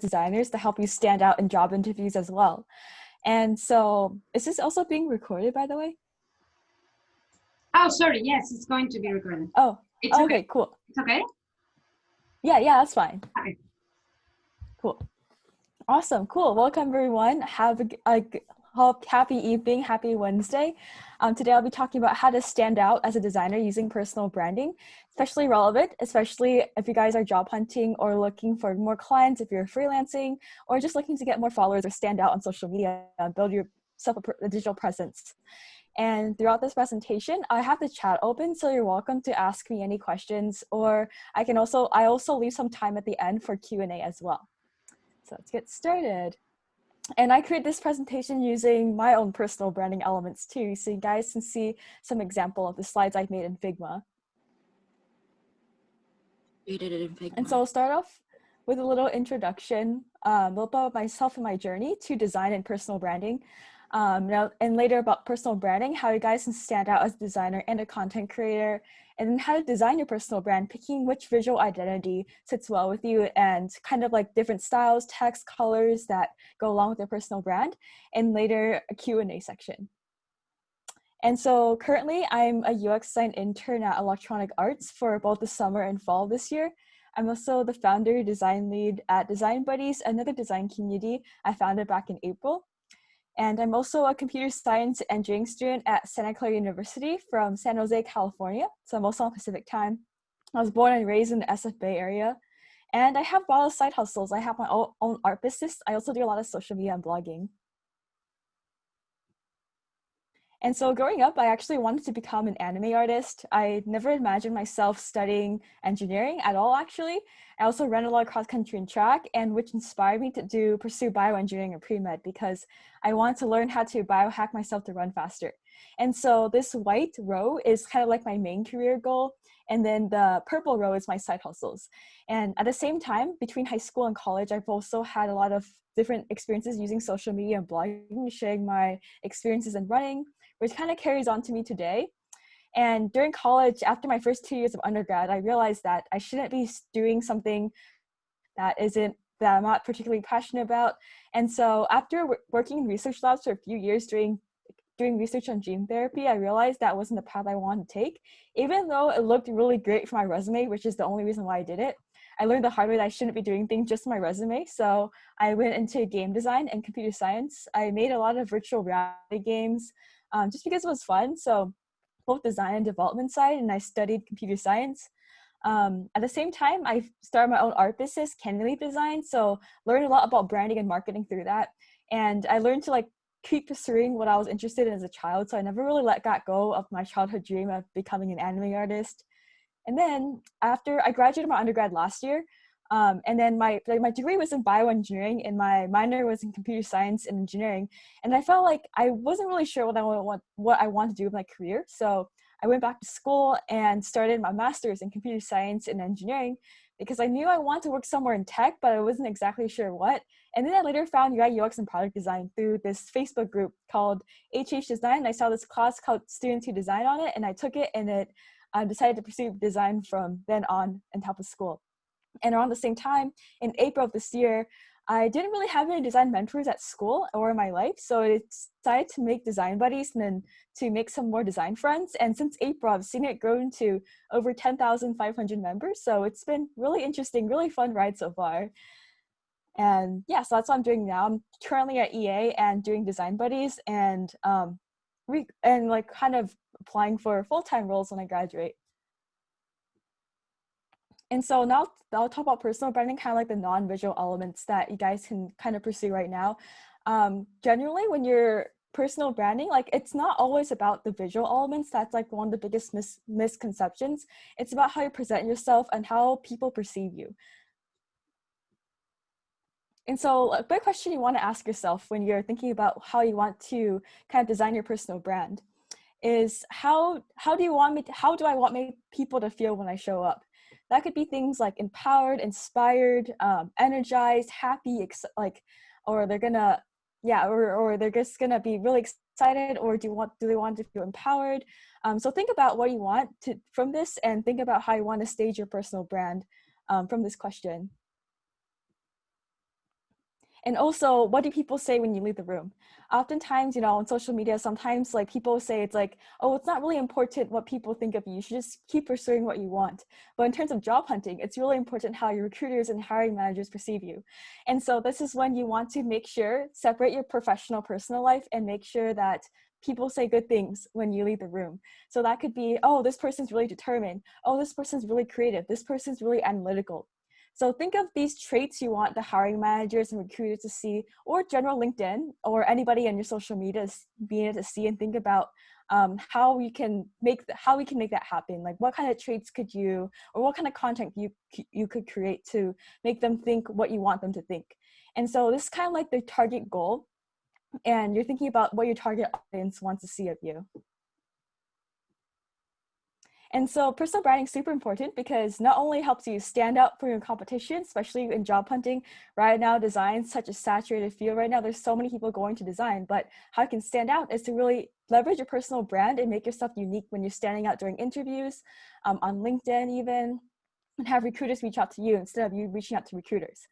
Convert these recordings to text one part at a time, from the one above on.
designers to help you stand out in job interviews as well. And so, is this also being recorded, by the way? Oh, sorry. Yes, it's going to be recorded. Oh, It's okay. okay, cool. It's okay? Yeah, that's fine. Okay. Cool. Awesome, cool. Welcome, everyone. Have a happy evening, happy Wednesday. Today I'll be talking about how to stand out as a designer using personal branding, especially relevant, especially if you guys are job hunting or looking for more clients, if you're freelancing, or just looking to get more followers or stand out on social media and build yourself a digital presence. And throughout this presentation, I have the chat open, so you're welcome to ask me any questions, or I also leave some time at the end for Q&A as well. So let's get started. And I create this presentation using my own personal branding elements too, so you guys can see some example of the slides I've made in Figma. You did it in Figma. And so I'll start off with a little introduction, a little about myself and my journey to design and personal branding. And later about personal branding, how you guys can stand out as a designer and a content creator, and then how to design your personal brand, picking which visual identity sits well with you, and kind of like different styles, text, colors that go along with your personal brand, and later a Q&A section. And so currently I'm a UX Design Intern at Electronic Arts for both the summer and fall this year. I'm also the founder, design lead at Design Buddies, another design community I founded back in April. And I'm also a computer science engineering student at Santa Clara University from San Jose, California. So I'm also on Pacific time. I was born and raised in the SF Bay Area. And I have a lot of side hustles. I have my own art business. I also do a lot of social media and blogging. And so growing up, I actually wanted to become an anime artist. I never imagined myself studying engineering at all, actually. I also ran a lot of cross-country and track, and which inspired me to pursue bioengineering and pre-med because I wanted to learn how to biohack myself to run faster. And so this white row is kind of like my main career goal, and then the purple row is my side hustles. And at the same time, between high school and college, I've also had a lot of different experiences using social media and blogging, sharing my experiences in running, which kind of carries on to me today. And during college, after my first 2 years of undergrad, I realized that I shouldn't be doing something that I'm not particularly passionate about. And so after working in research labs for a few years doing research on gene therapy, I realized that wasn't the path I wanted to take. Even though it looked really great for my resume, which is the only reason why I did it, I learned the hard way that I shouldn't be doing things just my resume. So I went into game design and computer science. I made a lot of virtual reality games just because it was fun. So both design and development side, and I studied computer science. At the same time, I started my own art business, Candy Leaf Design. So learned a lot about branding and marketing through that. And I learned to keep pursuing what I was interested in as a child. So I never really let go of my childhood dream of becoming an anime artist. And then after I graduated my undergrad last year, and then my degree was in bioengineering and my minor was in computer science and engineering. And I felt like I wasn't really sure what I want to do with my career. So I went back to school and started my master's in computer science and engineering because I knew I wanted to work somewhere in tech, but I wasn't exactly sure what. And then I later found UI, UX, and product design through this Facebook group called UX Design. I saw this class called Students Who Design on it, and I took it, and I decided to pursue design from then on and top of school. And around the same time, in April of this year, I didn't really have any design mentors at school or in my life. So I decided to make design buddies and then to make some more design friends. And since April, I've seen it grow to over 10,500 members. So it's been really interesting, really fun ride so far. And yeah, so that's what I'm doing now. I'm currently at EA and doing design buddies and kind of applying for full-time roles when I graduate. And so now I'll talk about personal branding, kind of like the non-visual elements that you guys can kind of pursue right now. Generally, when you're personal branding, it's not always about the visual elements. That's one of the biggest misconceptions. It's about how you present yourself and how people perceive you. And so a big question you want to ask yourself when you're thinking about how you want to kind of design your personal brand is how do I want people to feel when I show up? That could be things like empowered, inspired, energized, happy, or they're gonna, or they're just gonna be really excited, or do they want to feel empowered? So think about what you want from this, and think about how you want to stage your personal brand from this question. And also, what do people say when you leave the room? Oftentimes, on social media, sometimes like people say it's like, oh, it's not really important what people think of you. You should just keep pursuing what you want. But in terms of job hunting, it's really important how your recruiters and hiring managers perceive you. And so this is when you want to make sure, separate your professional, personal life and make sure that people say good things when you leave the room. So that could be, oh, this person's really determined. Oh, this person's really creative. This person's really analytical. So think of these traits you want the hiring managers and recruiters to see, or general LinkedIn, or anybody on your social media being able to see and think about how we can make that happen. Like what kind of traits could you, or what kind of content you could create to make them think what you want them to think. And so this is kind of like the target goal, and you're thinking about what your target audience wants to see of you. And so personal branding is super important because not only helps you stand out from your competition, especially in job hunting. Right now, design is such a saturated field right now. There's so many people going to design, but how you can stand out is to really leverage your personal brand and make yourself unique when you're standing out during interviews, on LinkedIn even, and have recruiters reach out to you instead of you reaching out to recruiters.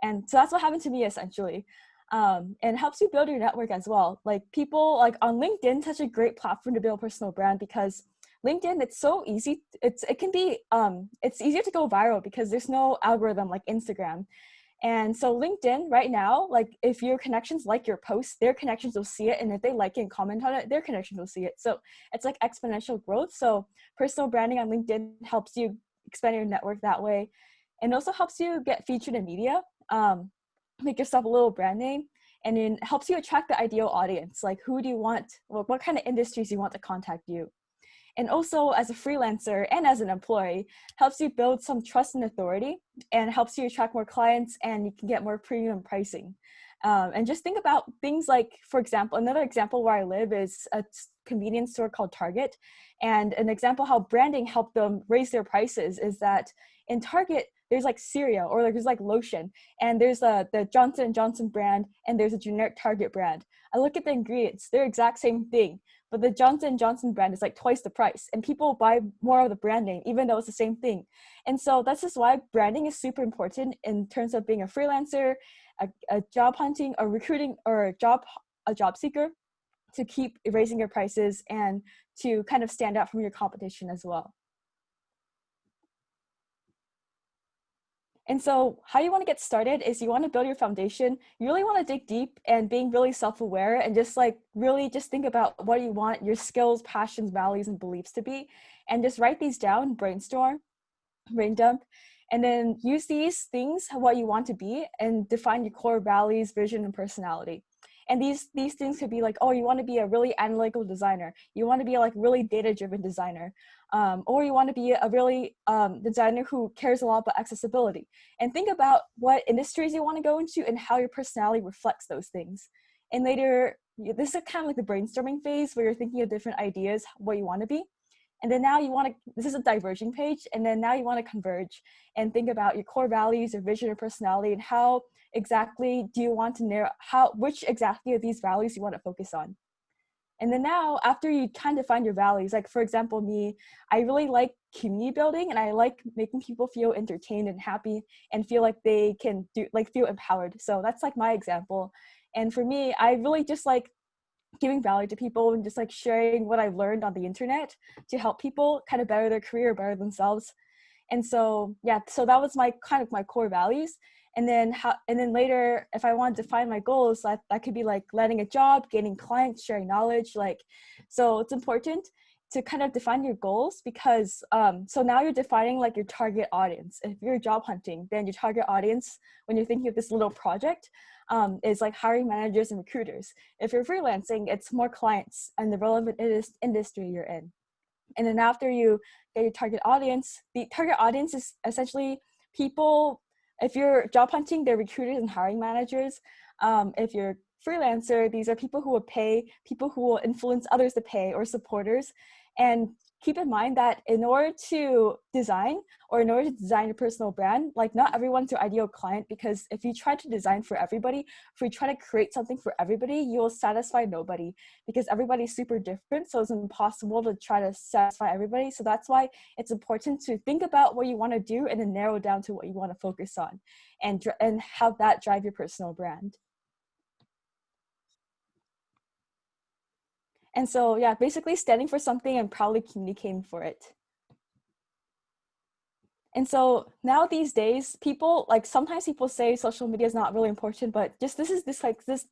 And so that's what happened to me essentially. And helps you build your network as well. Like people like on LinkedIn, such a great platform to build a personal brand because LinkedIn, it's so easy. It's easier to go viral because there's no algorithm like Instagram. And so LinkedIn right now, like if your connections like your post, their connections will see it. And if they like it and comment on it, their connections will see it. So it's like exponential growth. So personal branding on LinkedIn helps you expand your network that way. And also helps you get featured in media, make yourself a little brand name. And it helps you attract the ideal audience. Like who do you want, well, what kind of industries you want to contact you. And also as a freelancer and as an employee, helps you build some trust and authority and helps you attract more clients and you can get more premium pricing. And just think about things like, for example, another example where I live is a convenience store called Target. And an example how branding helped them raise their prices is that in Target, there's like cereal or there's like lotion and there's the Johnson & Johnson brand and there's a generic Target brand. I look at the ingredients, they're exact same thing, but the Johnson & Johnson brand is like twice the price and people buy more of the brand name even though it's the same thing. And so that's just why branding is super important in terms of being a freelancer, a job hunting, or recruiting, or a job seeker, to keep raising your prices and to kind of stand out from your competition as well. And so how you want to get started is you want to build your foundation. You really want to dig deep and being really self-aware and just like really just think about what you want your skills, passions, values, and beliefs to be. And just write these down, brainstorm, brain dump, and then use these things, what you want to be, and define your core values, vision, and personality. And these things could be like, oh, you want to be a really analytical designer. You want to be a like really data-driven designer. Or you want to be a really designer who cares a lot about accessibility. And think about what industries you want to go into and how your personality reflects those things. And later, this is kind of like the brainstorming phase where you're thinking of different ideas, what you want to be. And then now you want to, this is a diverging page, and then now you want to converge and think about your core values, your vision, your personality, and how exactly do you want to narrow, which exactly of these values you want to focus on. And then now, after you kind of find your values, like for example, me, I really like community building and I like making people feel entertained and happy and feel like they can do, like feel empowered. So that's like my example. And for me, I really just like giving value to people and just like sharing what I've learned on the internet to help people kind of better their career, better themselves. And so, yeah, so that was my kind of my core values. And then later, if I wanted to find my goals, that could be like landing a job, gaining clients, sharing knowledge. Like, so it's important to kind of define your goals because so now you're defining like your target audience. If you're job hunting, then your target audience, when you're thinking of this little project, is like hiring managers and recruiters. If you're freelancing, it's more clients and the relevant industry you're in. And then after you get your target audience, the target audience is essentially people, if you're job hunting, they're recruiters and hiring managers. If you're freelancer, these are people who will pay, people who will influence others to pay, or supporters. And keep in mind that in order to design your personal brand, like not everyone's your ideal client, because if you try to design for everybody, if we try to create something for everybody, you will satisfy nobody, because everybody's super different. So it's impossible to try to satisfy everybody. So that's why it's important to think about what you want to do and then narrow down to what you want to focus on, and have that drive your personal brand. And so, yeah, basically standing for something and proudly communicating for it. And so now these days, people, like, sometimes people say social media is not really important, but just this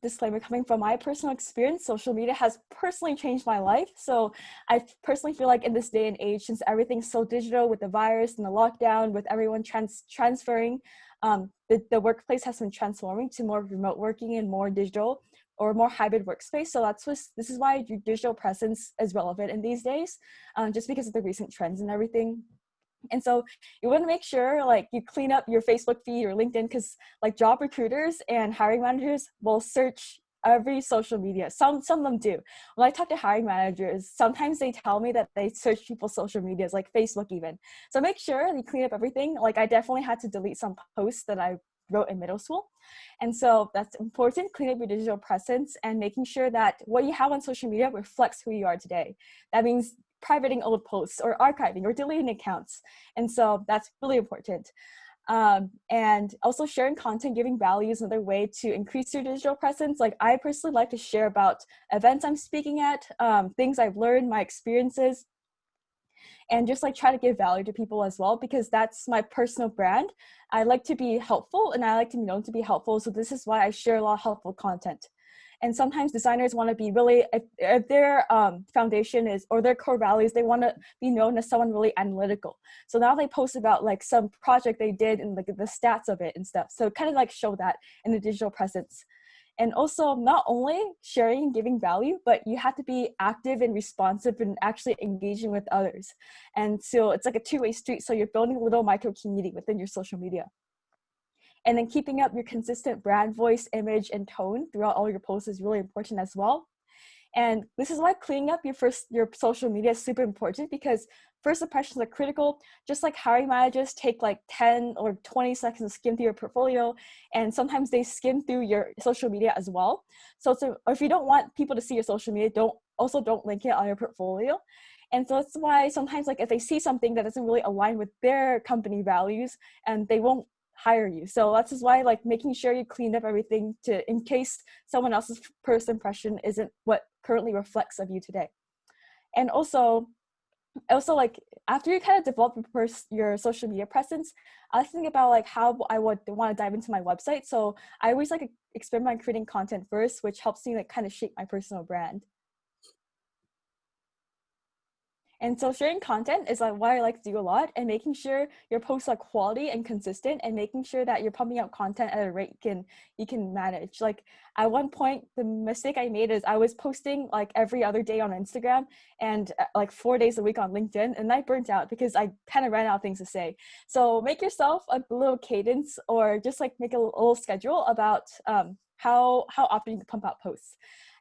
disclaimer coming from my personal experience. Social media has personally changed my life. So I personally feel like in this day and age, since everything's so digital with the virus and the lockdown, with everyone transferring, the workplace has been transforming to more remote working and more digital or more hybrid workspace. So this is why your digital presence is relevant in these days, just because of the recent trends and everything. And so you want to make sure like you clean up your Facebook feed or LinkedIn, because like job recruiters and hiring managers will search every social media. Some of them do. When I talk to hiring managers, sometimes they tell me that they search people's social medias, like Facebook even. So make sure you clean up everything. Like I definitely had to delete some posts that I wrote in middle school. And so that's important. Clean up your digital presence and making sure that what you have on social media reflects who you are today. That means privating old posts or archiving or deleting accounts. And so that's really important. And also sharing content, giving value is another way to increase your digital presence. Like I personally like to share about events I'm speaking at, things I've learned, my experiences, and just like try to give value to people as well, because that's my personal brand. I like to be helpful and I like to be known to be helpful. So this is why I share a lot of helpful content. And sometimes designers want to be really, if their foundation is, or their core values, they want to be known as someone really analytical. So now they post about like some project they did and like the stats of it and stuff. So kind of like show that in the digital presence. And also not only sharing and giving value, but you have to be active and responsive and actually engaging with others. And so it's like a two-way street. So you're building a little micro community within your social media. And then keeping up your consistent brand voice, image, and tone throughout all your posts is really important as well. And this is why cleaning up your social media is super important, because first impressions are critical. Just like hiring managers take like 10 or 20 seconds to skim through your portfolio, and sometimes they skim through your social media as well. So if you don't want people to see your social media, don't link it on your portfolio. And so that's why sometimes like if they see something that doesn't really align with their company values, and they won't hire you. So that's just why like making sure you clean up everything in case someone else's first impression isn't what currently reflects of you today. And also like after you kind of develop your social media presence, I was thinking about like how I would want to dive into my website. So I always like experiment creating content first, which helps me like kind of shape my personal brand. And so sharing content is like what I like to do a lot, and making sure your posts are quality and consistent, and making sure that you're pumping out content at a rate you can manage. Like at one point, the mistake I made is I was posting like every other day on Instagram and like 4 days a week on LinkedIn, and I burnt out because I kind of ran out of things to say. So make yourself a little cadence, or just like make a little schedule about how often you can pump out posts.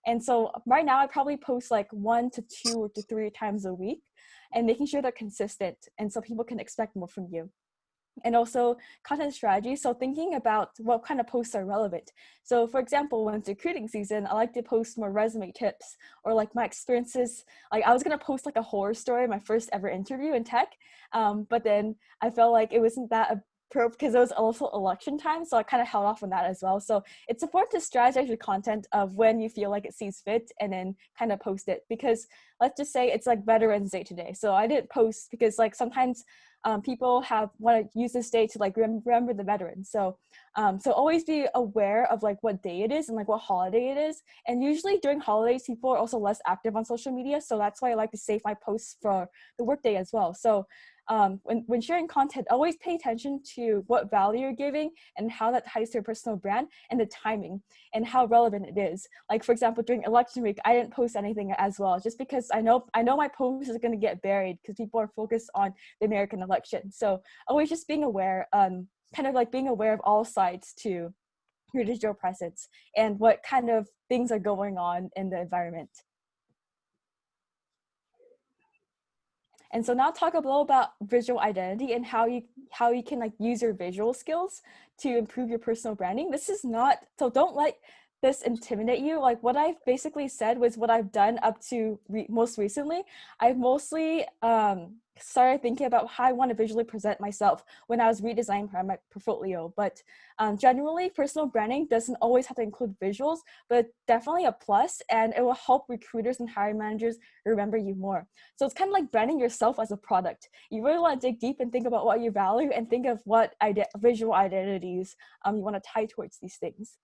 And so right now I probably post like 1 to 2 to 3 times a week, and making sure they're consistent, and so people can expect more from you. And also content strategy. So thinking about what kind of posts are relevant. So for example, when it's recruiting season, I like to post more resume tips or like my experiences. Like I was going to post like a horror story, my first ever interview in tech. But then I felt like it wasn't that because it was also election time. So I kind of held off on that as well. So it's important to strategize your content of when you feel like it sees fit, and then kind of post it, because let's just say it's like Veterans Day today. So I didn't post because like sometimes people want to use this day to like remember the veterans. So always be aware of like what day it is and like what holiday it is. And usually during holidays, people are also less active on social media. So that's why I like to save my posts for the workday as well. So when sharing content, always pay attention to what value you're giving and how that ties to your personal brand, and the timing and how relevant it is. Like for example, during election week, I didn't post anything as well, just because I know my post is going to get buried because people are focused on the American election. So always just being aware, kind of like being aware of all sides to your digital presence and what kind of things are going on in the environment. And so now talk a little about visual identity and how you can like use your visual skills to improve your personal branding. This is not, so don't let this intimidate you. Like what I've basically said was what I've done up to most recently. I've mostly started thinking about how I want to visually present myself when I was redesigning my portfolio. But generally, personal branding doesn't always have to include visuals, but definitely a plus, and it will help recruiters and hiring managers remember you more. So it's kind of like branding yourself as a product. You really want to dig deep and think about what you value and think of what visual identities you want to tie towards these things.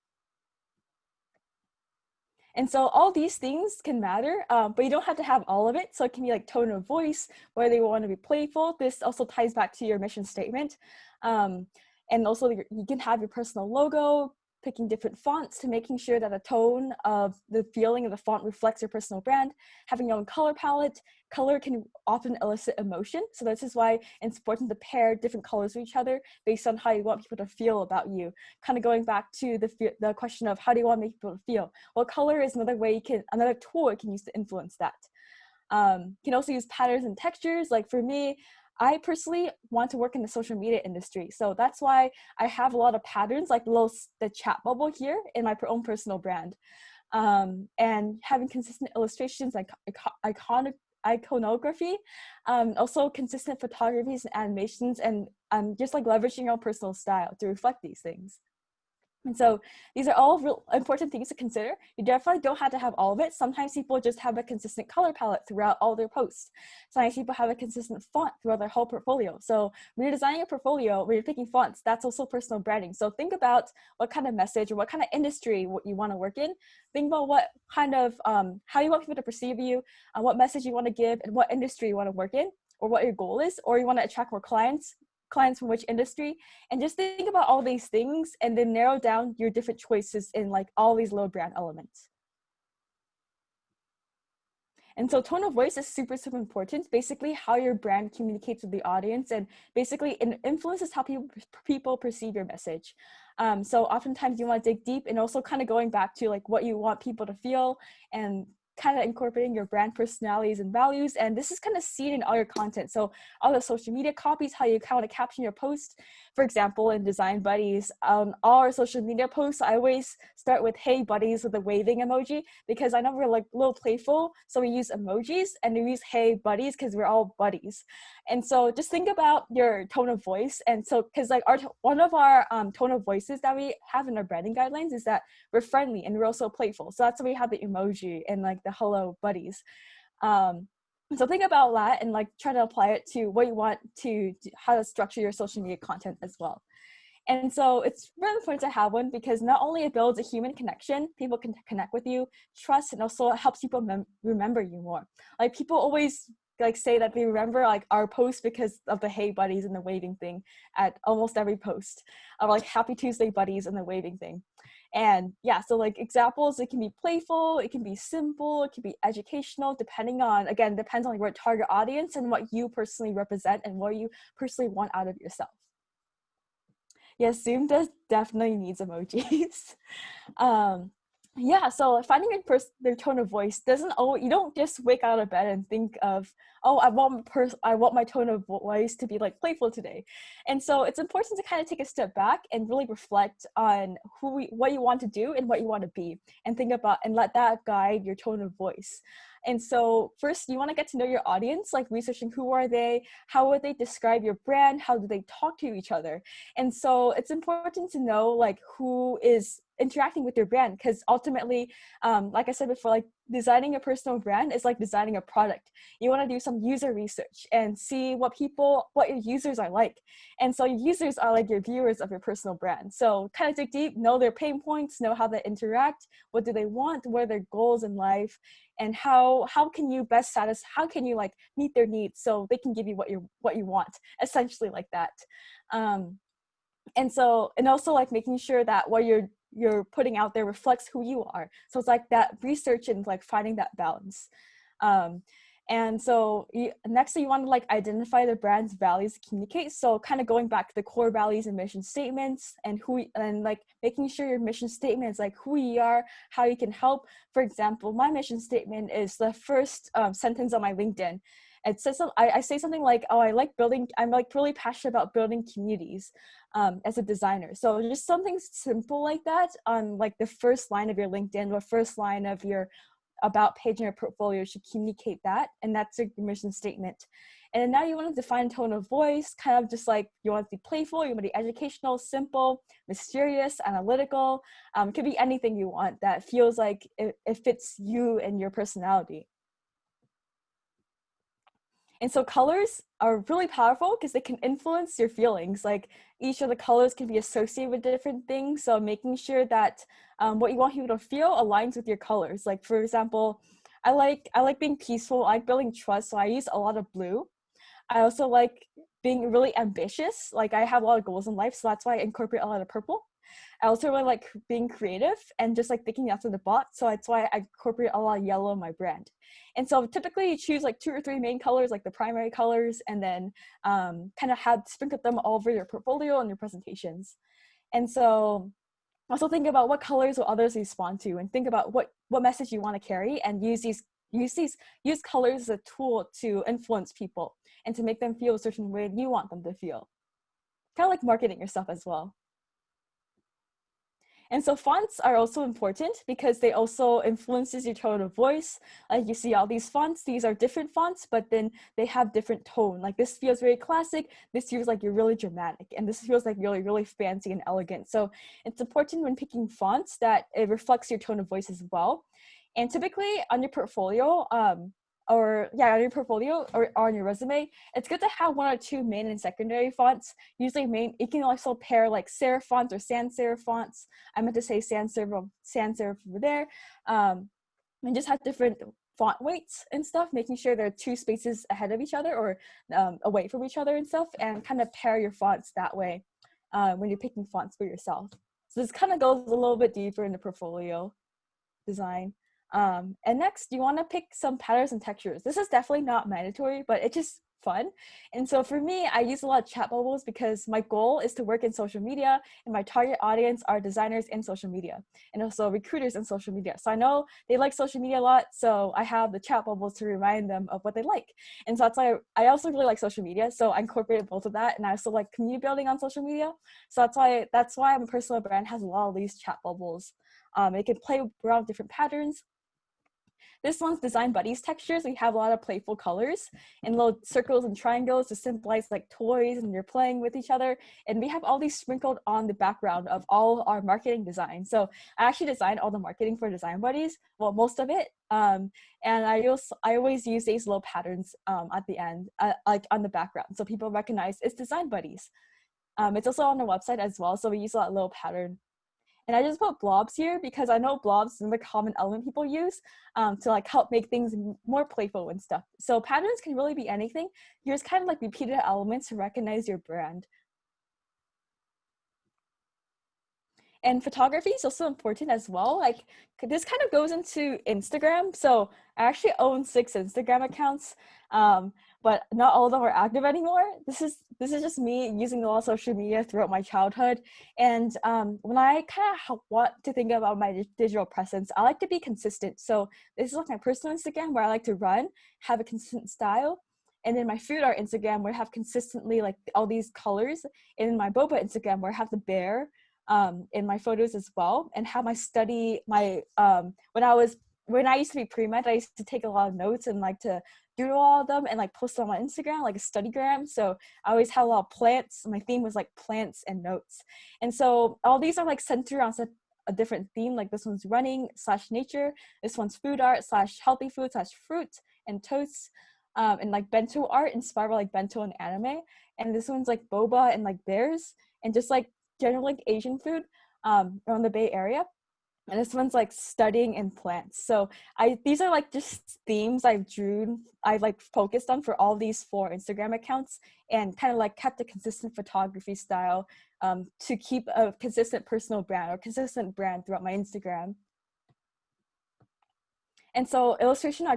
And so all these things can matter, but you don't have to have all of it. So it can be like tone of voice, whether you want to be playful. This also ties back to your mission statement. And also you can have your personal logo, picking different fonts to making sure that the tone of the feeling of the font reflects your personal brand, having your own color palette. Color can often elicit emotion. So this is why it's important to pair different colors with each other based on how you want people to feel about you. Kind of going back to the question of how do you want to make people feel? Well, color is another way another tool you can use to influence that. You can also use patterns and textures. Like for me, I personally want to work in the social media industry. So that's why I have a lot of patterns, like the chat bubble here in my own personal brand. And having consistent illustrations, like iconography, also consistent photographies and animations, and just like leveraging your own personal style to reflect these things. And so these are all real important things to consider. You definitely don't have to have all of it. Sometimes people just have a consistent color palette throughout all their posts. Sometimes people have a consistent font throughout their whole portfolio. So when you're designing a portfolio, when you're picking fonts, that's also personal branding. So think about what kind of message or what kind of industry you want to work in. Think about what kind of, how you want people to perceive you, what message you want to give, and what industry you want to work in, or what your goal is, or you want to attract more clients from which industry, and just think about all these things and then narrow down your different choices in like all these little brand elements. And so tone of voice is super, super important. Basically how your brand communicates with the audience, and basically it influences how people perceive your message. So oftentimes you want to dig deep, and also kind of going back to like what you want people to feel and kind of incorporating your brand personalities and values. And this is kind of seen in all your content. So all the social media copies, how you kind of caption your post. For example, in Design Buddies, all our social media posts, I always start with "Hey buddies" with a waving emoji, because I know we're like a little playful. So we use emojis, and we use "Hey buddies" because we're all buddies. And so just think about your tone of voice. And so, because like one of our tone of voices that we have in our branding guidelines is that we're friendly and we're also playful. So that's why we have the emoji and like the hello buddies. So think about that and like try to apply it to what you want to how to structure your social media content as well. And so it's really important to have one, because not only it builds a human connection, people can connect with you, trust, and also it helps people remember you more. Like people always like say that they remember like our post because of the "Hey buddies" and the waving thing at almost every post, or like "Happy Tuesday buddies" and the waving thing. And yeah, so like examples, it can be playful, it can be simple, it can be educational, depends on your target audience and what you personally represent and what you personally want out of yourself. Yes, Zoom definitely needs emojis. Yeah, so finding their tone of voice you don't just wake out of bed and think of, oh, I want my tone of voice to be like playful today. And so it's important to kind of take a step back and really reflect on what you want to do and what you want to be, and think about and let that guide your tone of voice. And so first you want to get to know your audience, like researching who are they, how would they describe your brand, how do they talk to each other. And so it's important to know like who is interacting with your brand, because ultimately, like I said before, like designing a personal brand is like designing a product. You want to do some user research and see what your users are like. And so your users are like your viewers of your personal brand. So kind of dig deep, know their pain points, know how they interact, what do they want, what are their goals in life, and how can you how can you like meet their needs so they can give you what you want, essentially like that. And also like making sure that what you're putting out there reflects who you are. So it's like that research and like finding that balance. And so next you want to like identify the brand's values to communicate. So kind of going back to the core values and mission statements, and like making sure your mission statement is like who you are, how you can help. For example, my mission statement is the first sentence on my LinkedIn. It says I say something like, oh, I'm like really passionate about building communities as a designer. So just something simple like that on like the first line of your LinkedIn or first line of your about page in your portfolio should communicate that, and that's your mission statement. And then now you want to define tone of voice, kind of just like you want to be playful, you want to be educational, simple, mysterious, analytical. It could be anything you want that feels like it fits you and your personality. And so colors are really powerful because they can influence your feelings. Like each of the colors can be associated with different things. So making sure that what you want people to feel aligns with your colors. Like for example, I like being peaceful. I like building trust. So I use a lot of blue. I also like being really ambitious. Like I have a lot of goals in life. So that's why I incorporate a lot of purple. I also really like being creative and just like thinking outside the box. So that's why I incorporate a lot of yellow in my brand. And so typically you choose like 2 or 3 main colors, like the primary colors, and then kind of have sprinkle them all over your portfolio and your presentations. And so also think about what colors will others respond to, and think about what message you want to carry, and use colors as a tool to influence people and to make them feel a certain way you want them to feel. Kind of like marketing yourself as well. And so fonts are also important because they also influences your tone of voice. Like you see all these fonts, these are different fonts, but then they have different tone. Like this feels very classic, this feels like you're really dramatic, and this feels like really, really fancy and elegant. So it's important when picking fonts that it reflects your tone of voice as well. And typically on your portfolio, on your portfolio or on your resume, it's good to have 1 or 2 main and secondary fonts. Usually main, you can also pair like serif fonts or sans serif fonts. I meant to say sans serif over there. And just have different font weights and stuff, making sure they're 2 spaces ahead of each other or away from each other and stuff, and kind of pair your fonts that way when you're picking fonts for yourself. So this kind of goes a little bit deeper into portfolio design. And next, you want to pick some patterns and textures. This is definitely not mandatory, but it's just fun. And so for me, I use a lot of chat bubbles because my goal is to work in social media, and my target audience are designers in social media and also recruiters in social media. So I know they like social media a lot, so I have the chat bubbles to remind them of what they like. And so that's why I also really like social media, so I incorporated both of that. And I also like community building on social media, so that's why my personal brand has a lot of these chat bubbles. It can play around with different patterns. This one's Design Buddies textures. We have a lot of playful colors and little circles and triangles to symbolize like toys, and you're playing with each other. And we have all these sprinkled on the background of all our marketing design. So I actually designed all the marketing for Design Buddies, well, most of it. And I always use these little patterns at the end, like on the background, so people recognize it's Design Buddies. It's also on the website as well, so we use a little pattern. And I just put blobs here because I know blobs is a common element people use to like help make things more playful and stuff. So patterns can really be anything. You're just kind of like repeated elements to recognize your brand. And photography is also important as well. Like this kind of goes into Instagram. So I actually own 6 Instagram accounts, but not all of them are active anymore. This is just me using a lot of social media throughout my childhood. And when I kind of want to think about my digital presence, I like to be consistent. So this is like my personal Instagram where I like to run, have a consistent style. And in my food art Instagram where I have consistently like all these colors. And in my boba Instagram where I have the bear in my photos as well, and have when I used to be pre-med, I used to take a lot of notes and like to doodle all of them and like post them on Instagram, like a studygram. So I always had a lot of plants. My theme was like plants and notes. And so all these are like centered on a different theme. Like this one's running / nature. This one's food art / healthy food / fruit and toast. And like bento art inspired by like bento and anime. And this one's like boba and like bears and just like general like Asian food around the Bay Area. And this one's like studying in plants. So these are like just themes I've like focused on for all these 4 Instagram accounts, and kind of like kept a consistent photography style to keep a consistent personal brand or consistent brand throughout my Instagram. And so illustration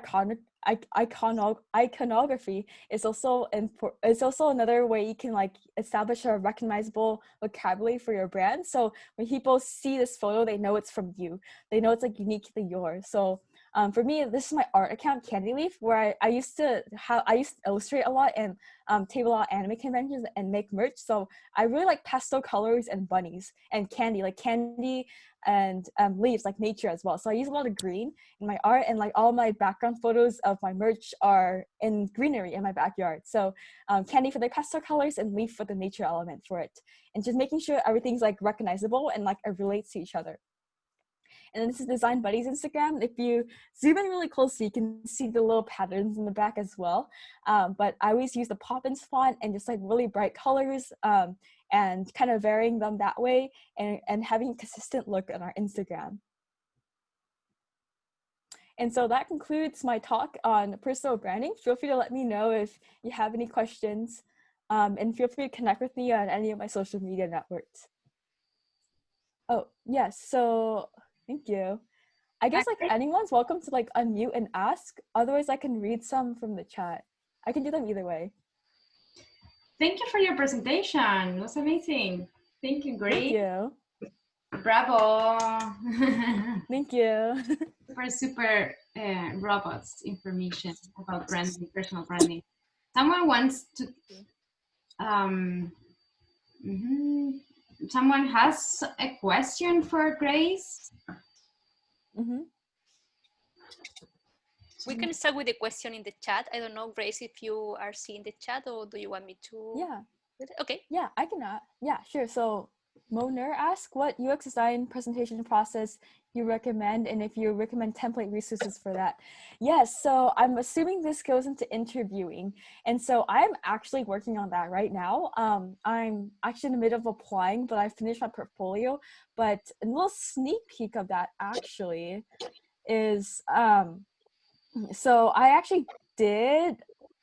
iconography is also another way you can like establish a recognizable vocabulary for your brand. So when people see this photo, they know it's from you. They know it's like uniquely yours. So For me, this is my art account, Candy Leaf, where I used to illustrate a lot and table out anime conventions and make merch. So I really like pastel colors and bunnies and candy, like candy and leaves, like nature as well. So I use a lot of green in my art, and like all my background photos of my merch are in greenery in my backyard. So candy for the pastel colors and leaf for the nature element for it, and just making sure everything's like recognizable and like it relates to each other. And then this is Design Buddy's Instagram. If you zoom in really closely, you can see the little patterns in the back as well. But I always use the Poppins font and just like really bright colors and kind of varying them that way and having a consistent look on our Instagram. And so that concludes my talk on personal branding. Feel free to let me know if you have any questions, and feel free to connect with me on any of my social media networks. Oh, yes, so thank you. I guess like anyone's welcome to like unmute and ask. Otherwise, I can read some from the chat. I can do them either way. Thank you for your presentation. It was amazing. Thank you, Grace. Thank you. Bravo. Thank you. Super robust information about branding, personal branding. Someone wants to, someone has a question for Grace. We can start with the question in the chat. I don't know, Grace, if you are seeing the chat, or do you want me to? Yeah. Okay. Yeah, I can. Yeah, sure. So Moner asked what UX design presentation process you recommend, and if you recommend template resources for that. Yes, so I'm assuming this goes into interviewing, and so I'm actually working on that right now. I'm actually in the middle of applying, but I finished my portfolio. But a little sneak peek of that actually is so I actually did.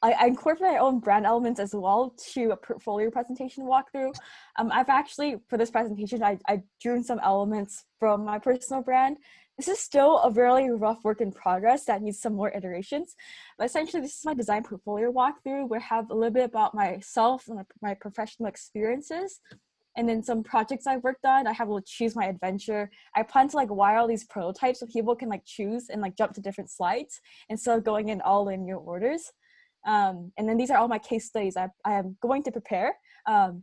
I incorporate my own brand elements as well to a portfolio presentation walkthrough. I've actually, for this presentation, I drew some elements from my personal brand. This is still a really rough work in progress that needs some more iterations. But essentially, this is my design portfolio walkthrough where I have a little bit about myself and my professional experiences. And then some projects I've worked on, I have to choose my adventure. I plan to like wire all these prototypes so people can like choose and like jump to different slides instead of going in all in your orders. And then these are all my case studies I am going to prepare. And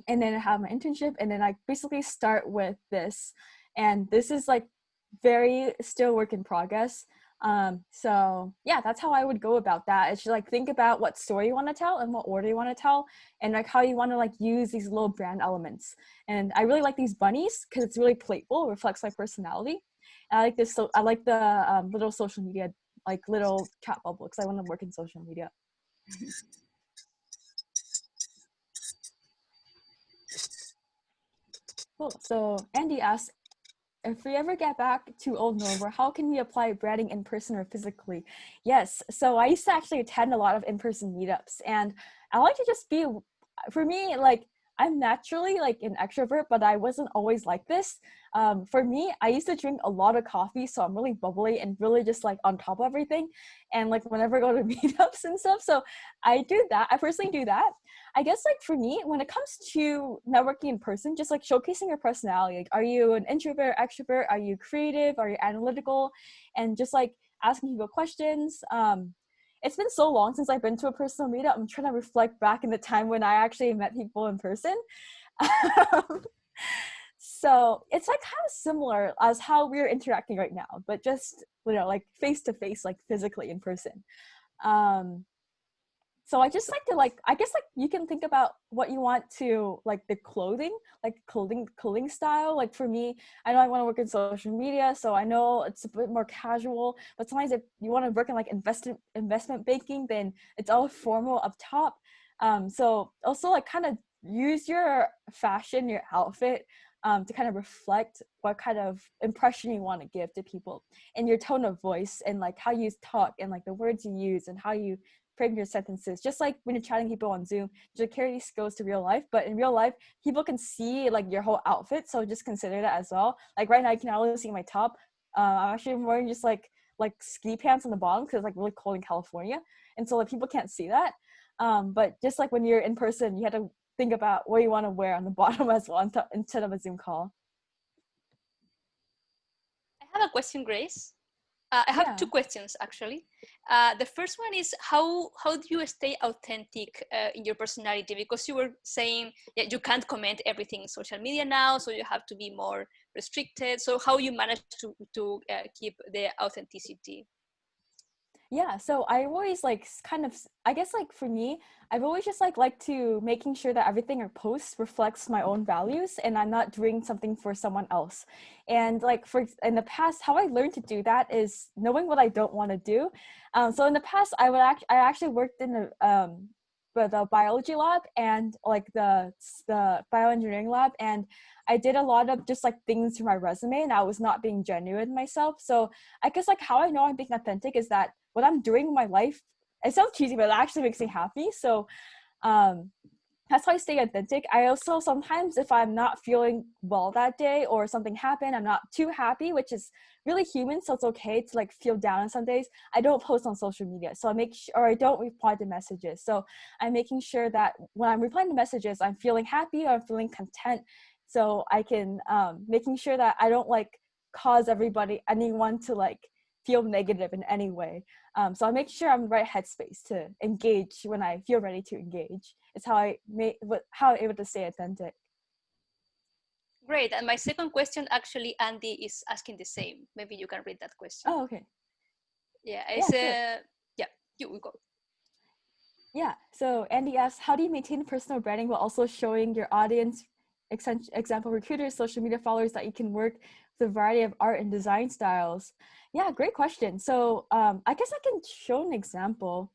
then I have my internship, and then I basically start with this. And this is like very still work in progress. So yeah, that's how I would go about that. It's just like think about what story you want to tell and what order you want to tell, and like how you want to like use these little brand elements. And I really like these bunnies because it's really playful, it reflects my personality. And I like this. So I like the little social media, like little chat bubble, because I want to work in social media. Cool. So Andy asks, if we ever get back to Old Normal, how can we apply branding in person or physically? Yes, so I used to actually attend a lot of in-person meetups, and I like to just be, for me, like, I'm naturally like an extrovert, but I wasn't always like this. For me, I used to drink a lot of coffee, so I'm really bubbly and really just like on top of everything. And like whenever I go to meetups and stuff, so I do that. I personally do that. I guess like for me, when it comes to networking in person, just like showcasing your personality, like are you an introvert, extrovert, are you creative, are you analytical, and just like asking people questions. It's been so long since I've been to a personal meetup. I'm trying to reflect back in the time when I actually met people in person. So it's like kind of similar as how we're interacting right now, but just, you know, like face to face, like physically in person. So I just like to I guess like you can think about what you want to like the clothing style. Like for me, I know I want to work in social media, so I know it's a bit more casual, but sometimes if you want to work in like investment banking, then it's all formal up top. So also like kind of use your fashion, your outfit to kind of reflect what kind of impression you want to give to people, and your tone of voice and like how you talk and like the words you use and how you frame your sentences. Just like when you're chatting people on Zoom, you should carry these skills to real life, but in real life people can see like your whole outfit, so just consider that as well. Like right now you can only see my top. I'm actually wearing just like ski pants on the bottom because it's like really cold in California, and so like people can't see that. But just like when you're in person, you have to think about what you want to wear on the bottom as well instead of a Zoom call. I have a question, Grace. I have Yeah. two questions actually. The first one is how do you stay authentic in your personality? Because you were saying that you can't comment everything in social media now, so you have to be more restricted. So how you manage to keep the authenticity? Yeah, so I always like kind of, I guess like for me, I've always just like to making sure that everything I post reflects my own values and I'm not doing something for someone else. And like for in the past, how I learned to do that is knowing what I don't want to do. So in the past, I actually worked in the biology lab and like the bioengineering lab, and I did a lot of just like things for my resume, and I was not being genuine myself. So I guess like how I know I'm being authentic is that what I'm doing in my life, it sounds cheesy, but it actually makes me happy. So um, that's how I stay authentic. I also sometimes, if I'm not feeling well that day or something happened, I'm not too happy, which is really human. So it's okay to like feel down on some days. I don't post on social media. So I make sure, or I don't reply to messages. So I'm making sure that when I'm replying to messages, I'm feeling happy or I'm feeling content. So I can, making sure that I don't like cause anyone to like feel negative in any way. So I make sure I'm in the right headspace to engage when I feel ready to engage. It's how I'm able to stay authentic. Great. And my second question, actually, Andy is asking the same. Maybe you can read that question. Oh, okay. Yeah, Yeah, it's sure. yeah, you go. Yeah. So Andy asks, how do you maintain personal branding while also showing your audience, example recruiters, social media followers, that you can work with a variety of art and design styles? Yeah, great question. So I guess I can show an example.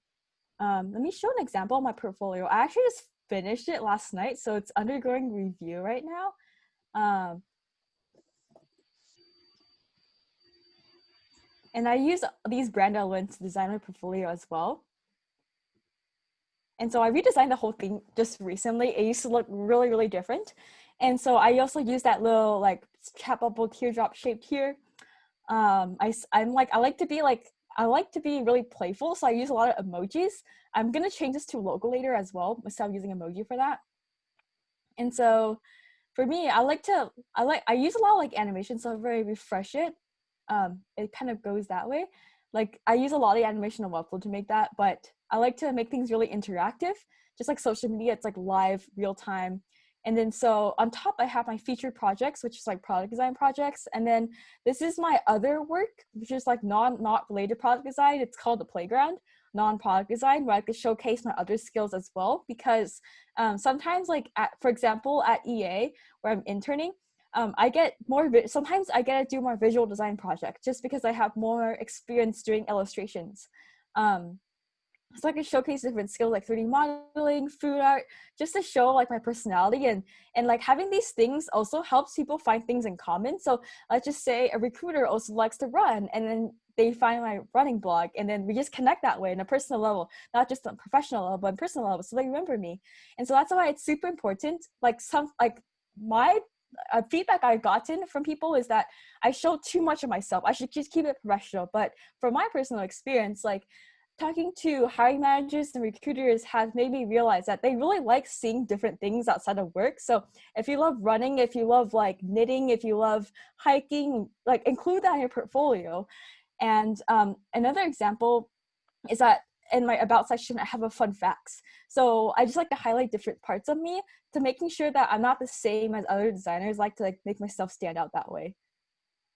Let me show an example of my portfolio. I actually just finished it last night, so it's undergoing review right now. And I use these brand elements to design my portfolio as well. And so I redesigned the whole thing just recently. It used to look really, really different. And so I also use that little like chat bubble teardrop shaped here. I like to be really playful. So I use a lot of emojis. I'm going to change this to logo later as well. Instead of using emoji for that. And so for me, I use a lot of like animation. So if I refresh it, it kind of goes that way. Like I use a lot of animation on Webflow to make that, but I like to make things really interactive. Just like social media, it's like live, real time. And then so on top, I have my featured projects, which is like product design projects. And then this is my other work, which is like not related to product design. It's called the Playground, non-product design, where I could showcase my other skills as well. Because sometimes, like for example, at EA, where I'm interning, sometimes I get to do more visual design projects just because I have more experience doing illustrations. So I can showcase different skills like 3D modeling, food art, just to show like my personality, and like having these things also helps people find things in common. So let's just say a recruiter also likes to run, and then they find my running blog, and then we just connect that way on a personal level, not just on a professional level, but on personal level, so they remember me. And so that's why it's super important. Like my feedback I've gotten from people is that I show too much of myself. I should just keep it professional. But from my personal experience, like talking to hiring managers and recruiters has made me realize that they really like seeing different things outside of work. So if you love running, if you love like knitting, if you love hiking, like include that in your portfolio. And another example is that in my about section, I have a fun facts. So I just like to highlight different parts of me to making sure that I'm not the same as other designers. I like to like make myself stand out that way.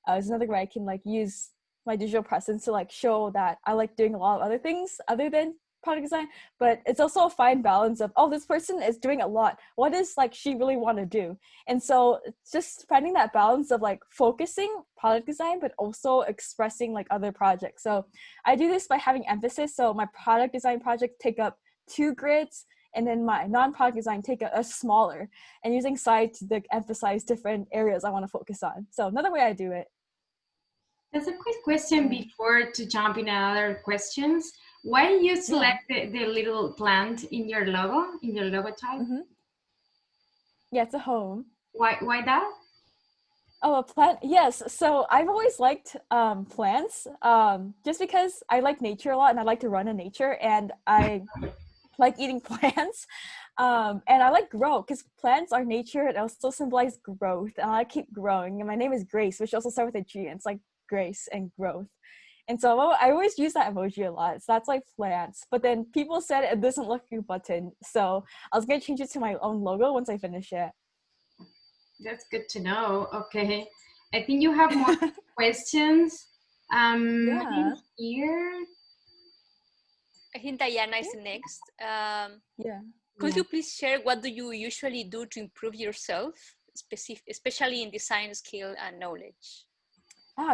It's another way I can like use my digital presence to like show that I like doing a lot of other things other than product design, but it's also a fine balance of, oh, this person is doing a lot. What does like she really want to do? And so it's just finding that balance of like focusing product design, but also expressing like other projects. So I do this by having emphasis. So my product design projects take up 2 grids, and then my non-product design take a smaller, and using side to like, emphasize different areas I want to focus on. So another way I do it. There's a quick question before to jump in other questions. Why you select the little plant in your logo type? Mm-hmm. Yeah, it's a home. Why that? Oh, a plant. Yes. So I've always liked plants just because I like nature a lot and I like to run in nature, and I like eating plants. And I like grow because plants are nature. It also symbolize growth, and I keep growing. And my name is Grace, which also starts with a G, and it's like grace and growth. And so I always use that emoji a lot. So that's like plants. But then people said it doesn't look like a button. So I was going to change it to my own logo once I finish it. That's good to know. Okay. I think you have more questions. Yeah. Here. I think Diana is next. Yeah. Could you please share what do you usually do to improve yourself, especially in design skill and knowledge?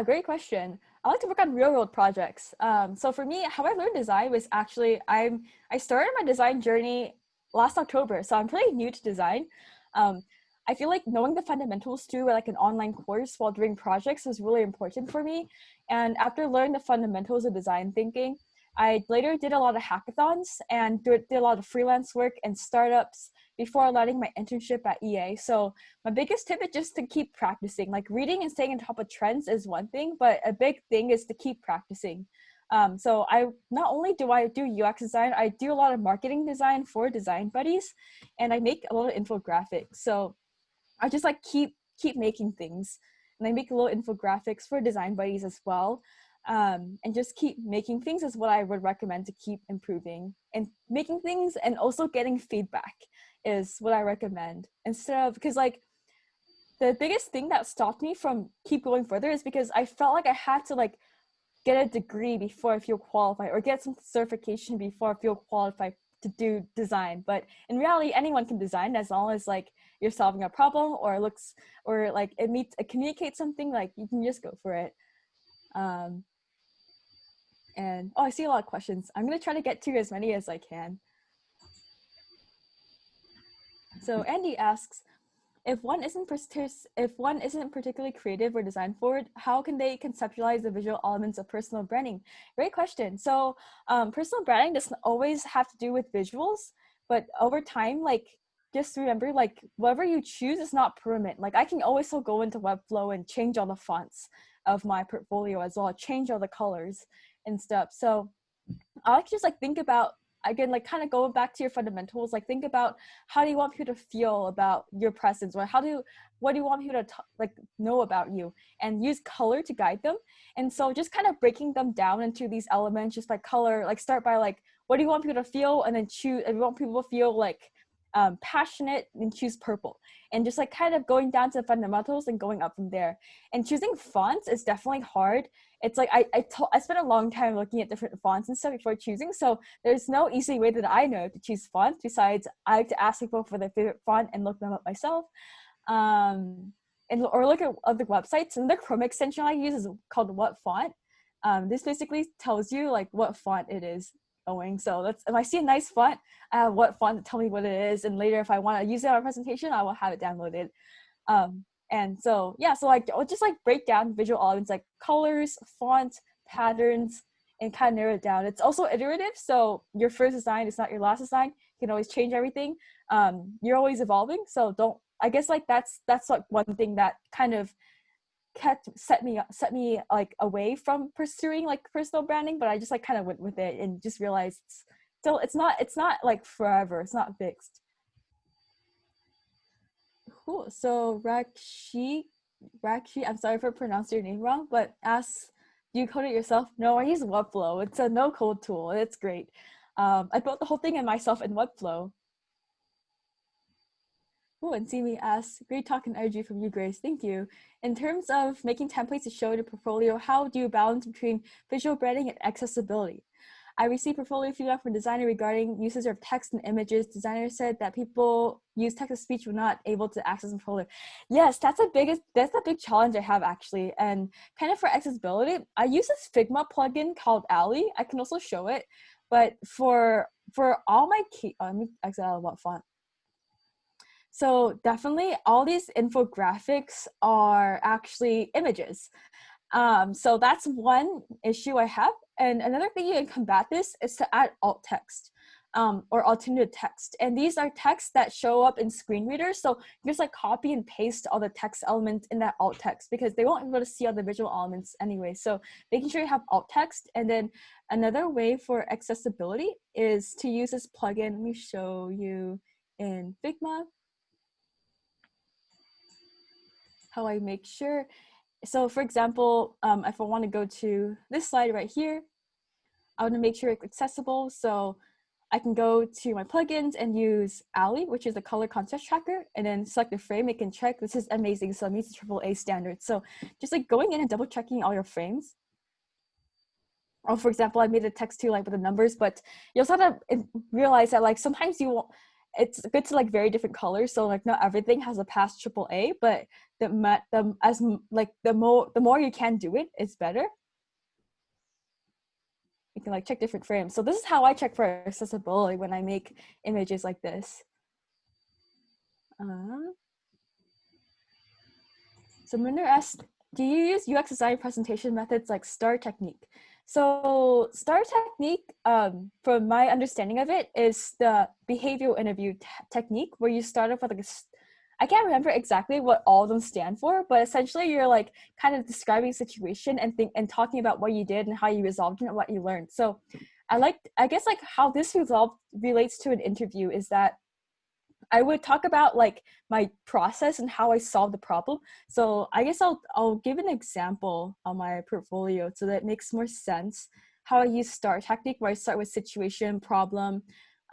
Great question. I like to work on real world projects. So for me, how I learned design was actually I started my design journey last October, so I'm pretty new to design. I feel like knowing the fundamentals through like an online course while doing projects was really important for me. And after learning the fundamentals of design thinking, I later did a lot of hackathons and did a lot of freelance work and startups before landing my internship at EA. So my biggest tip is just to keep practicing. Like reading and staying on top of trends is one thing, but a big thing is to keep practicing. So I not only do I do UX design, I do a lot of marketing design for design buddies, and I make a lot of infographics. So I just like keep making things, and I make little infographics for design buddies as well. And just keep making things is what I would recommend to keep improving and making things, and also getting feedback is what I recommend instead of, because like the biggest thing that stopped me from keep going further is because I felt like I had to like get a degree before I feel qualified or get some certification before I feel qualified to do design. But in reality, anyone can design as long as like you're solving a problem or looks or like it communicates something, like you can just go for it. And I see a lot of questions. I'm gonna try to get to as many as I can. So Andy asks, if one isn't particularly creative or design forward, how can they conceptualize the visual elements of personal branding? Great question. So personal branding doesn't always have to do with visuals, but over time, like just remember, like whatever you choose is not permanent. Like I can always still go into Webflow and change all the fonts of my portfolio as well, change all the colors and stuff. So I like to just like think about, again, like kind of going back to your fundamentals, like think about how do you want people to feel about your presence, or what do you want people to like know about you, and use color to guide them. And so just kind of breaking them down into these elements just by color, like start by like what do you want people to feel, and then choose, if you want people to feel like passionate, and choose purple, and just like kind of going down to the fundamentals and going up from there. And choosing fonts is definitely hard. It's like I spent a long time looking at different fonts and stuff before choosing, so there's no easy way that I know to choose fonts besides I like to ask people for their favorite font and look them up myself, or look at other websites. And the Chrome extension I use is called What Font. This basically tells you like what font it is going. So that's, if I see a nice font, I have What Font to tell me what it is, and later if I want to use it on a presentation, I will have it downloaded. And so yeah, so like I'll just like break down visual elements like colors, fonts, patterns, and kind of narrow it down. It's also iterative, so your first design is not your last design. You can always change everything. You're always evolving, so don't, I guess like that's like one thing that kind of set me like away from pursuing like personal branding, but I just like kind of went with it and just realized it's not like forever, it's not fixed. Cool. So Rakshi, I'm sorry for pronouncing your name wrong, but asks, do you code it yourself? No, I use Webflow. It's a no code tool. It's great. I built the whole thing in myself in Webflow. Oh, and Simi asks, great talk and energy from you, Grace. Thank you. In terms of making templates to show in a portfolio, how do you balance between visual branding and accessibility? I received portfolio feedback from designer regarding usage of text and images. Designer said that people use text to speech were not able to access the portfolio. Yes, that's a big challenge I have actually. And kind of for accessibility, I use this Figma plugin called Ally. I can also show it, but for all my key, let me exit out of what font. So definitely all these infographics are actually images. So that's one issue I have. And another thing you can combat this is to add alt text or alternative text. And these are texts that show up in screen readers. So you just like copy and paste all the text elements in that alt text because they won't be able to see all the visual elements anyway. So making sure you have alt text. And then another way for accessibility is to use this plugin. Let me show you in Figma how I make sure. So for example, if I want to go to this slide right here, I want to make sure it's accessible. So I can go to my plugins and use Ali, which is a color contrast tracker, and then select the frame. It can check, this is amazing, so it meets the AAA standard. So just like going in and double checking all your frames. Or for example, I made a text too, like with the numbers, but you also have to realize that like sometimes you won't, it's good to like very different colors. So like not everything has a pass AAA, but the more you can do it, it's better. You can like check different frames. So this is how I check for accessibility when I make images like this. So Minder asked, do you use UX design presentation methods like STAR technique? So STAR technique, from my understanding of it, is the behavioral interview technique where you start off with like I can't remember exactly what all of them stand for, but essentially you're like kind of describing a situation and talking about what you did and how you resolved it and what you learned. So I guess like how this relates to an interview is that I would talk about like my process and how I solved the problem. So I guess I'll give an example on my portfolio so that it makes more sense. How I use STAR technique, where I start with situation, problem,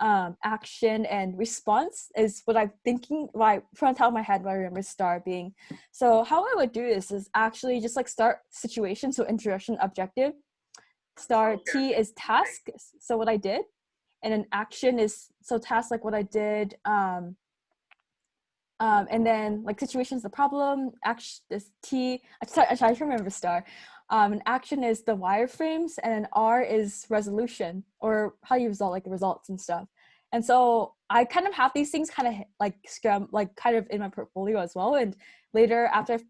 action, and response is what I'm thinking right from the top of my head. What I remember STAR being. So how I would do this is actually just like start situation, so introduction, objective. STAR T is task, so what I did. And then action is, so task, like what I did, and then like situations, the problem, action is T, I try to remember STAR. And action is the wireframes, and then R is resolution, or how you resolve like the results and stuff. And so I kind of have these things kind of like kind of in my portfolio as well. And later, after I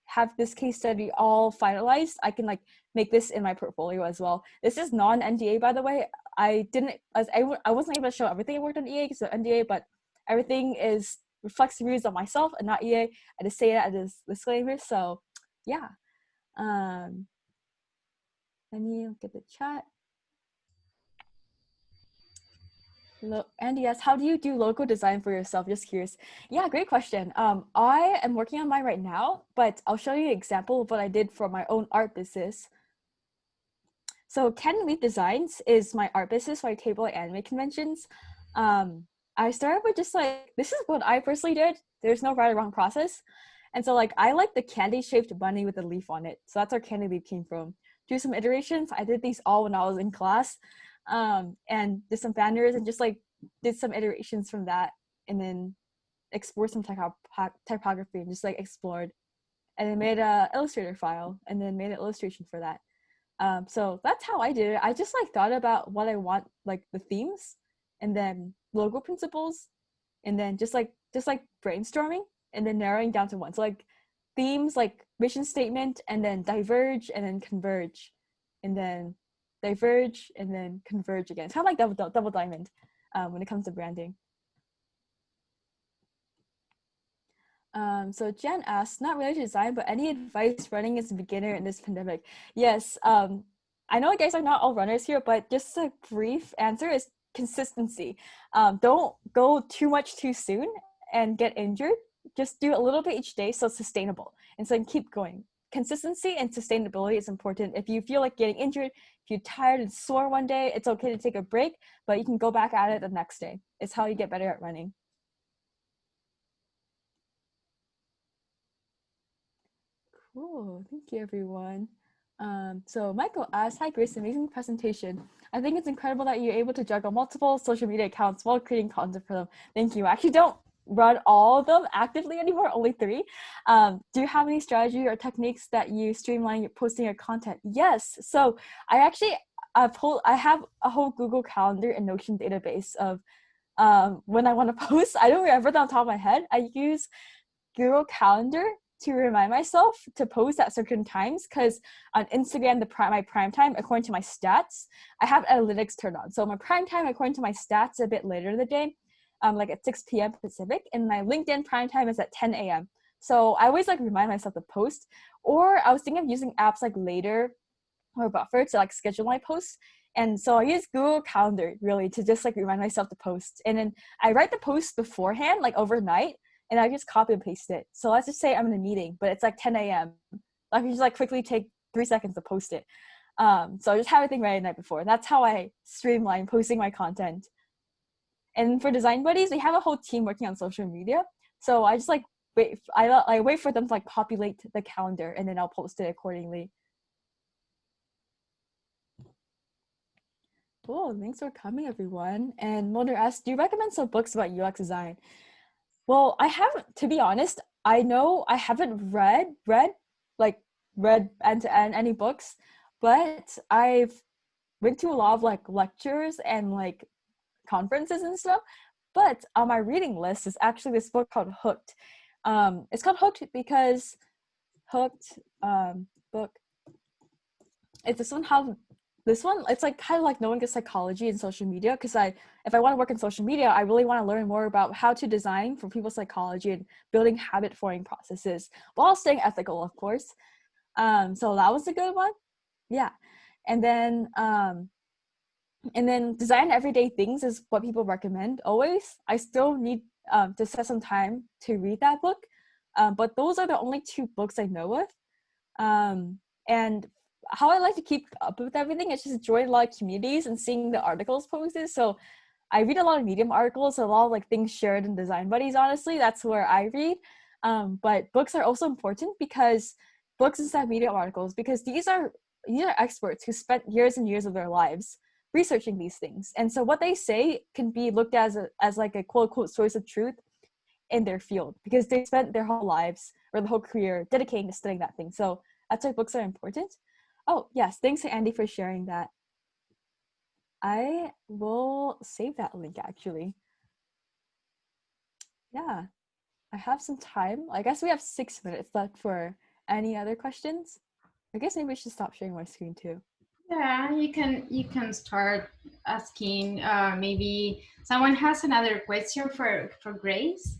have this case study all finalized, I can like make this in my portfolio as well. This is non-NDA, by the way. I wasn't able to show everything I worked on EA because of NDA, but everything reflects the views of myself and not EA. I just say that as a disclaimer. So yeah. Let me look at the chat. Andy asks, how do you do logo design for yourself? Just curious. Yeah, great question. I am working on mine right now, but I'll show you an example of what I did for my own art business. So Ken Leaf Designs is my art business for table and anime conventions. I started with just like, this is what I personally did. There's no right or wrong process. And so like, I like the candy shaped bunny with a leaf on it. So that's where candy leaf came from. Do some iterations. I did these all when I was in class, and did some banners and just like did some iterations from that, and then explored some typography and just like explored, and then made a Illustrator file and then made an illustration for that. So that's how I did it. I just like thought about what I want, like the themes, and then logo principles, and then just like brainstorming and then narrowing down to one. So like themes, like mission statement, and then diverge, and then converge, and then diverge, and then converge again. It's kind of like double diamond when it comes to branding. So Jen asks, not related to design, but any advice running as a beginner in this pandemic? Yes, I know you guys are not all runners here, but just a brief answer is consistency. Don't go too much too soon and get injured. Just do a little bit each day, so it's sustainable. And so keep going. Consistency and sustainability is important. If you feel like getting injured, if you're tired and sore one day, it's okay to take a break, but you can go back at it the next day. It's how you get better at running. Cool, thank you everyone. So Michael asks, hi Grace, amazing presentation. I think it's incredible that you're able to juggle multiple social media accounts while creating content for them. Thank you. I actually don't run all of them actively anymore, only 3. Do you have any strategy or techniques that you streamline your posting your content? Yes, so I have a whole Google Calendar and Notion database of when I want to post. I don't remember them on top of my head. I use Google Calendar to remind myself to post at certain times, because on Instagram, my prime time, according to my stats, I have analytics turned on. So my prime time, according to my stats, a bit later in the day, like at 6 p.m. Pacific, and my LinkedIn prime time is at 10 a.m. So I always like remind myself to post. Or I was thinking of using apps like Later or Buffer to like schedule my posts. And so I use Google Calendar really to just like remind myself to post. And then I write the post beforehand, like overnight, and I just copy and paste it. So let's just say I'm in a meeting, but it's like 10 a.m. I can just like quickly take 3 seconds to post it. So I just have everything ready the night before. And that's how I streamline posting my content. And for design buddies, we have a whole team working on social media. So I just like I wait for them to like populate the calendar, and then I'll post it accordingly. Cool, thanks for coming, everyone. And Mulder asks, do you recommend some books about UX design? Well, I haven't, to be honest. I know I haven't read end to end any books, but I've went to a lot of like lectures and like conferences and stuff. But on my reading list is actually this book called Hooked. It's called Hooked because Hooked book. It's this one, it's like kind of like knowing the psychology in social media, because if I want to work in social media, I really want to learn more about how to design for people's psychology and building habit forming processes while staying ethical, of course. So that was a good one. Yeah. And then design everyday things is what people recommend always. I still need to set some time to read that book, but those are the only 2 books I know of. And how I like to keep up with everything is just join a lot of communities and seeing the articles posted. So I read a lot of Medium articles, a lot of like things shared in Design Buddies. Honestly, that's where I read. But books are also important, because books instead of Medium articles, because these are experts who spent years and years of their lives researching these things, and so what they say can be looked as like a quote unquote source of truth in their field, because they spent their whole lives or the whole career dedicating to studying that thing. So that's why books are important. Oh, yes. Thanks to Andy for sharing that. I will save that link, actually. Yeah, I have some time. I guess we have 6 minutes left for any other questions. I guess maybe I should stop sharing my screen too. Yeah, you can start asking. Maybe someone has another question for Grace.